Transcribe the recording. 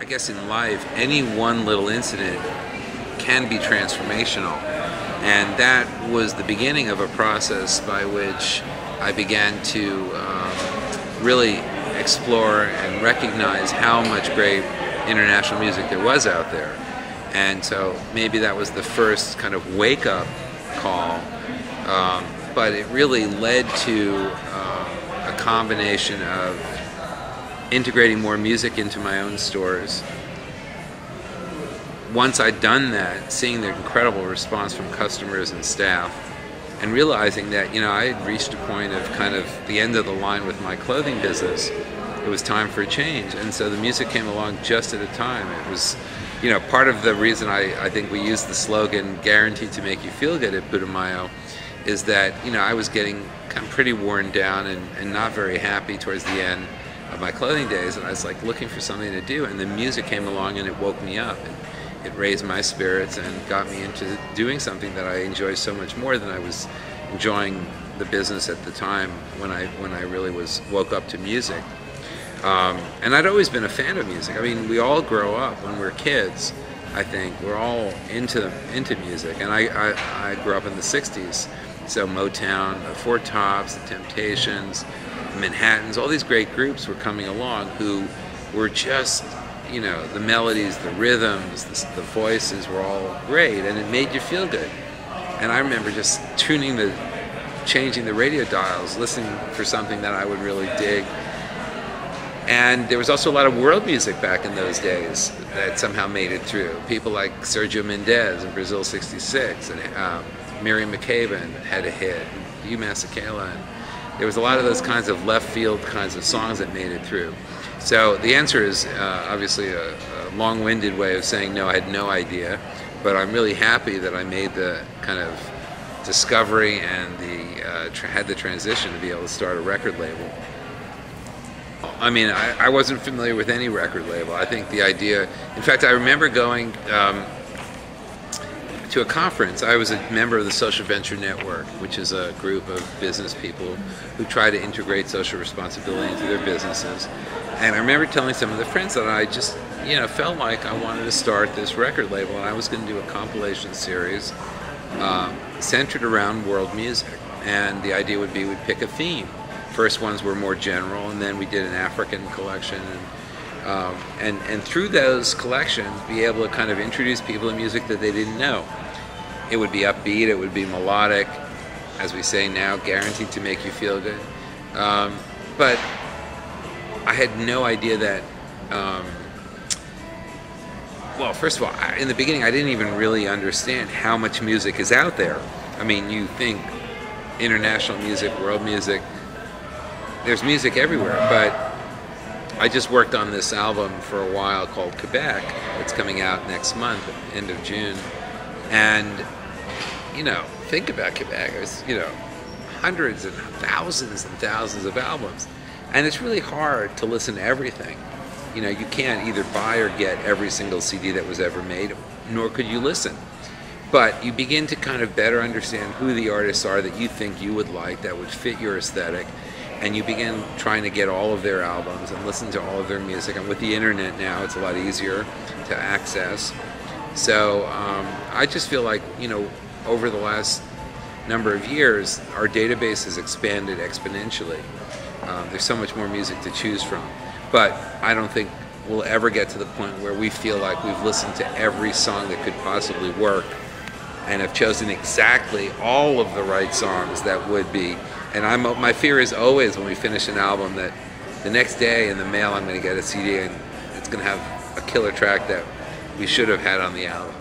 I guess in life, any one little incident can be transformational. And that was the beginning of a process by which I began to really explore and recognize how much great international music there was out there. And so maybe that was the first kind of wake-up call, but it really led to a combination of integrating more music into my own stores. Once I'd done that, seeing the incredible response from customers and staff, and realizing that, you know, I had reached a point of kind of the end of the line with my clothing business. It was time for a change, and so the music came along just at a time. It was, you know, part of the reason I think we used the slogan "Guaranteed to make you feel good" at Putumayo is that, you know, I was getting kind of pretty worn down and not very happy towards the end of my clothing days, and I was like looking for something to do, and the music came along and it woke me up. It raised my spirits and got me into doing something that I enjoy so much more than I was enjoying the business at the time when I really woke up to music. And I'd always been a fan of music. I mean, we all grow up when we're kids. I think we're all into music, and I grew up in the '60s, so Motown, the Four Tops, the Temptations, Manhattans, all these great groups were coming along who were just, you know, the melodies, the rhythms, the voices were all great, and it made you feel good. And I remember just changing the radio dials, listening for something that I would really dig. And there was also a lot of world music back in those days that somehow made it through. People like Sergio Mendes in Brazil '66, and Miriam Makeba had a hit, Hugh Masekela. There was a lot of those kinds of left field kinds of songs that made it through. So the answer is obviously a long-winded way of saying no, I had no idea, but I'm really happy that I made the kind of discovery and had the transition to be able to start a record label. I mean, I wasn't familiar with any record label. I think the idea, in fact, I remember going to a conference. I was a member of the Social Venture Network, which is a group of business people who try to integrate social responsibility into their businesses. And I remember telling some of the friends that I just, you know, felt like I wanted to start this record label, and I was going to do a compilation series centered around world music. And the idea would be we'd pick a theme. First ones were more general, and then we did an African collection, and through those collections be able to kind of introduce people to music that they didn't know. It would be upbeat, it would be melodic, as we say now, guaranteed to make you feel good. But I had no idea that, well, first of all, in the beginning I didn't even really understand how much music is out there. I mean, you think international music, world music, there's music everywhere, but I just worked on this album for a while called Quebec. It's coming out next month, end of June. And, you know, think about Quebec. There's, you know, hundreds and thousands of albums. And it's really hard to listen to everything. You know, you can't either buy or get every single CD that was ever made, nor could you listen. But you begin to kind of better understand who the artists are that you think you would like, that would fit your aesthetic. And you begin trying to get all of their albums and listen to all of their music. And with the internet now, it's a lot easier to access. So I just feel like, you know, over the last number of years, our database has expanded exponentially. There's so much more music to choose from. But I don't think we'll ever get to the point where we feel like we've listened to every song that could possibly work and have chosen exactly all of the right songs that would be. And my fear is always when we finish an album that the next day in the mail I'm going to get a CD and it's going to have a killer track that we should have had on the album.